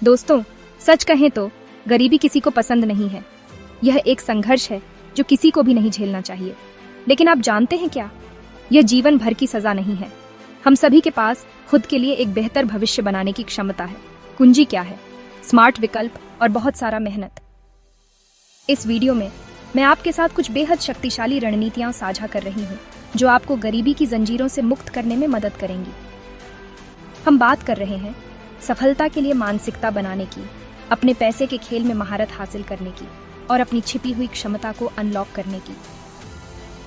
दोस्तों, सच कहें तो गरीबी किसी को पसंद नहीं है। यह एक संघर्ष है जो किसी को भी नहीं झेलना चाहिए। लेकिन आप जानते हैं क्या, यह जीवन भर की सजा नहीं है। हम सभी के पास खुद के लिए एक बेहतर भविष्य बनाने की क्षमता है। कुंजी क्या है? स्मार्ट विकल्प और बहुत सारा मेहनत। इस वीडियो में मैं आपके साथ कुछ बेहद शक्तिशाली रणनीतियां साझा कर रही हूं, जो आपको गरीबी की जंजीरों से मुक्त करने में मदद करेंगी। हम बात कर रहे हैं सफलता के लिए मानसिकता बनाने की, अपने पैसे के खेल में महारत हासिल करने की और अपनी छिपी हुई क्षमता को अनलॉक करने की।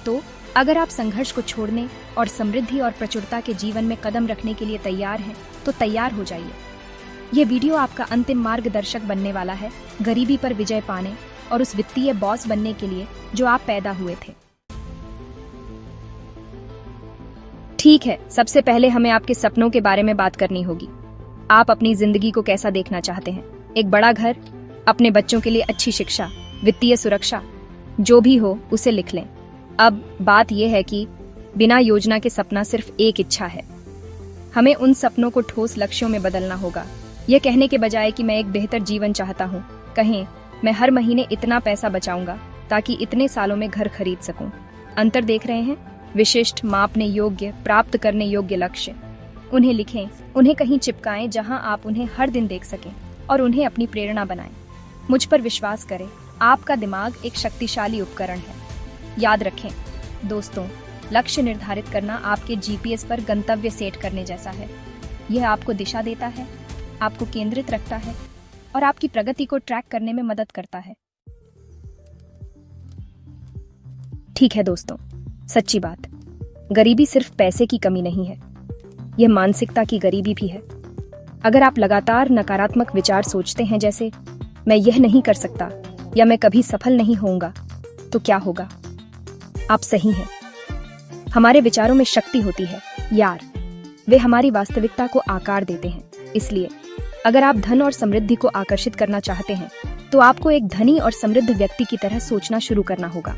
तो अगर आप संघर्ष को छोड़ने और समृद्धि और प्रचुरता के जीवन में कदम रखने के लिए तैयार हैं, तो तैयार हो जाइए। यह वीडियो आपका अंतिम मार्गदर्शक बनने वाला है गरीबी पर विजय पाने और उस वित्तीय बॉस बनने के लिए जो आप पैदा हुए थे। ठीक है, सबसे पहले हमें आपके सपनों के बारे में बात करनी होगी। आप अपनी जिंदगी को कैसा देखना चाहते हैं? एक बड़ा घर, अपने बच्चों के लिए अच्छी शिक्षा, वित्तीय सुरक्षा, जो भी हो उसे लिख लें। अब बात यह है कि बिना योजना के सपना सिर्फ एक इच्छा है। हमें उन सपनों को ठोस लक्ष्यों में बदलना होगा। यह कहने के बजाय कि मैं एक बेहतर जीवन चाहता हूँ, कहें मैं हर महीने इतना पैसा बचाऊंगा ताकि इतने सालों में घर खरीद सकूं। अंतर देख रहे हैं? विशिष्ट, मापने योग्य, प्राप्त करने योग्य लक्ष्य। उन्हें लिखें, उन्हें कहीं चिपकाएं जहां आप उन्हें हर दिन देख सकें और उन्हें अपनी प्रेरणा बनाएं। मुझ पर विश्वास करें, आपका दिमाग एक शक्तिशाली उपकरण है। याद रखें दोस्तों, लक्ष्य निर्धारित करना आपके जीपीएस पर गंतव्य सेट करने जैसा है। यह आपको दिशा देता है, आपको केंद्रित रखता है और आपकी प्रगति को ट्रैक करने में मदद करता है। ठीक है दोस्तों, सच्ची बात, गरीबी सिर्फ पैसे की कमी नहीं है, यह मानसिकता की गरीबी भी है। अगर आप लगातार नकारात्मक विचार सोचते हैं, जैसे मैं यह नहीं कर सकता या मैं कभी सफल नहीं होऊंगा, तो क्या होगा? आप सही हैं। हमारे विचारों में शक्ति होती है यार, वे हमारी वास्तविकता को आकार देते हैं। इसलिए अगर आप धन और समृद्धि को आकर्षित करना चाहते हैं, तो आपको एक धनी और समृद्ध व्यक्ति की तरह सोचना शुरू करना होगा।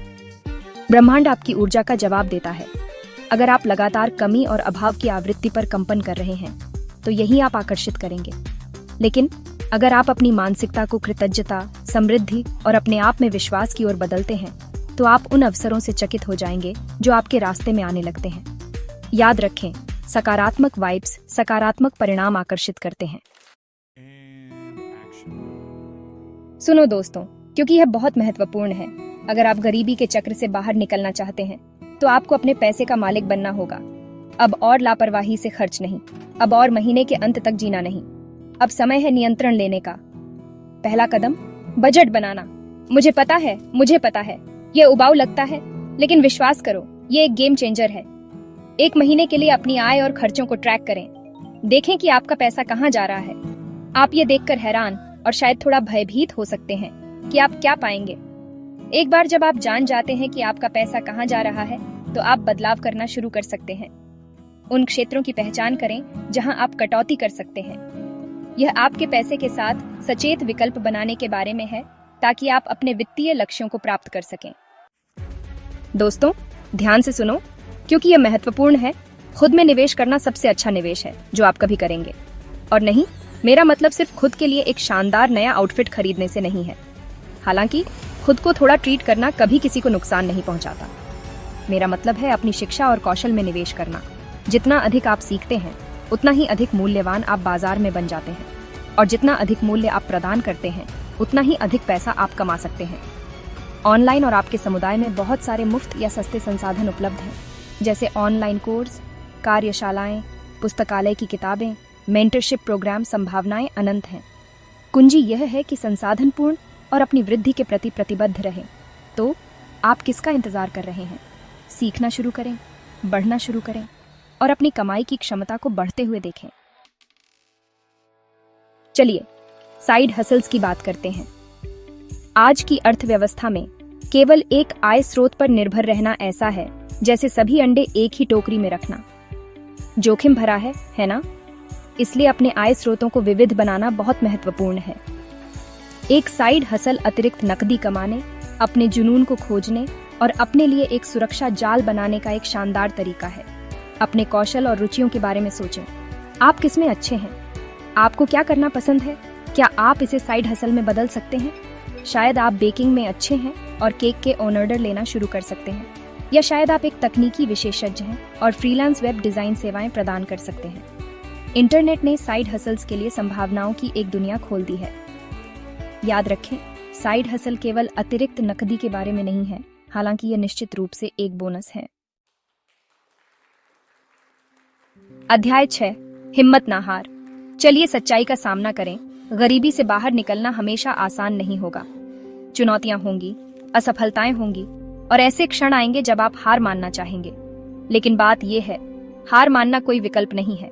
ब्रह्मांड आपकी ऊर्जा का जवाब देता है। अगर आप लगातार कमी और अभाव की आवृत्ति पर कंपन कर रहे हैं, तो यही आप आकर्षित करेंगे। लेकिन अगर आप अपनी मानसिकता को कृतज्ञता, समृद्धि और अपने आप में विश्वास की ओर बदलते हैं, तो आप उन अवसरों से चकित हो जाएंगे जो आपके रास्ते में आने लगते हैं। याद रखें, सकारात्मक वाइब्स सकारात्मक परिणाम आकर्षित करते हैं। सुनो दोस्तों, क्योंकि यह बहुत महत्वपूर्ण है। अगर आप गरीबी के चक्र से बाहर निकलना चाहते हैं, तो आपको अपने पैसे का मालिक बनना होगा। अब और लापरवाही से खर्च नहीं, अब और महीने के अंत तक जीना नहीं। अब समय है नियंत्रण लेने का। पहला कदम, बजट बनाना। मुझे पता है, यह उबाऊ लगता है, लेकिन विश्वास करो, यह एक गेम चेंजर है। एक महीने के लिए अपनी आय और खर्चों को ट्रैक करें। देखें कि आपका पैसा कहाँ जा रहा है। आप ये देखकर हैरान और शायद थोड़ा भयभीत हो सकते हैं कि आप क्या पाएंगे। एक बार जब आप जान जाते हैं कि आपका पैसा कहाँ जा रहा है, तो आप बदलाव करना शुरू कर सकते हैं। उन क्षेत्रों की पहचान करें जहां आप कटौती कर सकते हैं। यह आपके पैसे के साथ सचेत विकल्प बनाने के बारे में है, ताकि आप अपने वित्तीय लक्ष्यों को प्राप्त कर सकें। दोस्तों, ध्यान से सुनो, क्योंकि यह महत्वपूर्ण है। खुद में निवेश करना सबसे अच्छा निवेश है जो आप कभी करेंगे। और नहीं, मेरा मतलब सिर्फ खुद के लिए एक शानदार नया आउटफिट खरीदने से नहीं है। हालांकि खुद को थोड़ा ट्रीट करना कभी किसी को नुकसान नहीं पहुंचाता। मेरा मतलब है अपनी शिक्षा और कौशल में निवेश करना। जितना अधिक आप सीखते हैं, उतना ही अधिक मूल्यवान आप बाजार में बन जाते हैं। और जितना अधिक मूल्य आप प्रदान करते हैं, उतना ही अधिक पैसा आप कमा सकते हैं। ऑनलाइन और आपके समुदाय में बहुत सारे मुफ्त या सस्ते संसाधन उपलब्ध हैं, जैसे ऑनलाइन कोर्स, कार्यशालाएं, पुस्तकालय की किताबें, मेंटरशिप प्रोग्राम। संभावनाएं अनंत हैं। कुंजी यह है कि संसाधन पूर्ण और अपनी वृद्धि के प्रति प्रतिबद्ध रहें। तो आप किसका इंतजार कर रहे हैं? सीखना शुरू करें, बढ़ना शुरू करें और अपनी कमाई की क्षमता को बढ़ते हुए देखें। चलिए साइड हसल्स की बात करते हैं। आज की अर्थव्यवस्था में केवल एक आय स्रोत पर निर्भर रहना ऐसा है जैसे सभी अंडे एक ही टोकरी में रखना। जोखिम भरा है ना? इसलिए अपने आय स्रोतों को विविध बनाना बहुत महत्वपूर्ण है। एक साइड हसल अतिरिक्त नकदी कमाने, अपने जुनून को खोजने और अपने लिए एक सुरक्षा जाल बनाने का एक शानदार तरीका है। अपने कौशल और रुचियों के बारे में सोचें। आप किसमें अच्छे हैं? आपको क्या करना पसंद है? क्या आप इसे साइड हसल में बदल सकते हैं? शायद आप बेकिंग में अच्छे हैं और केक के ऑर्डर लेना शुरू कर सकते हैं, या शायद आप एक तकनीकी विशेषज्ञ हैं और फ्रीलांस वेब डिजाइन सेवाएं प्रदान कर सकते हैं। इंटरनेट ने साइड हसल्स के लिए संभावनाओं की एक दुनिया खोल दी है। याद रखें, साइड हसल केवल अतिरिक्त नकदी के बारे में नहीं है, हालांकि यह निश्चित रूप से एक बोनस है। अध्याय 6, हिम्मत ना हार। चलिए सच्चाई का सामना करें। गरीबी से बाहर निकलना हमेशा आसान नहीं होगा। चुनौतियां होंगी, असफलताएं होंगी और ऐसे क्षण आएंगे जब आप हार मानना चाहेंगे। लेकिन बात यह है, हार मानना कोई विकल्प नहीं है।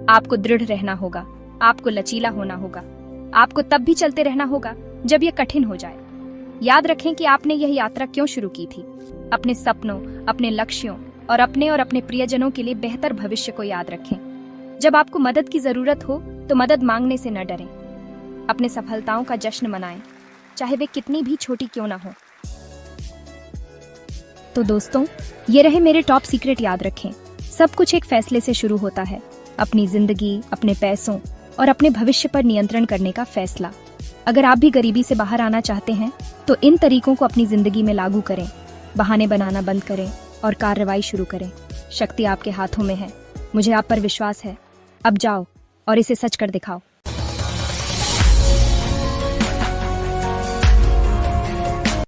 आपको दृढ़ रहना होगा, आपको लचीला होना होगा, आपको तब भी चलते रहना होगा जब यह कठिन हो जाए। याद रखें कि आपने यह यात्रा क्यों शुरू की थी। अपने सपनों, अपने लक्ष्यों और अपने प्रियजनों के लिए बेहतर भविष्य को याद रखें। जब आपको मदद की जरूरत हो तो मदद मांगने से न डरें। अपने सफलताओं का जश्न मनाएं, चाहे वे कितनी भी छोटी क्यों ना हो। तो दोस्तों, ये रहे मेरे टॉप सीक्रेट। याद रखें, सब कुछ एक फैसले से शुरू होता है। अपनी जिंदगी, अपने पैसों और अपने भविष्य पर नियंत्रण करने का फैसला। अगर आप भी गरीबी से बाहर आना चाहते हैं तो इन तरीकों को अपनी जिंदगी में लागू करें। बहाने बनाना बंद करें और कार्रवाई शुरू करें। शक्ति आपके हाथों में है। मुझे आप पर विश्वास है। अब जाओ और इसे सच कर दिखाओ।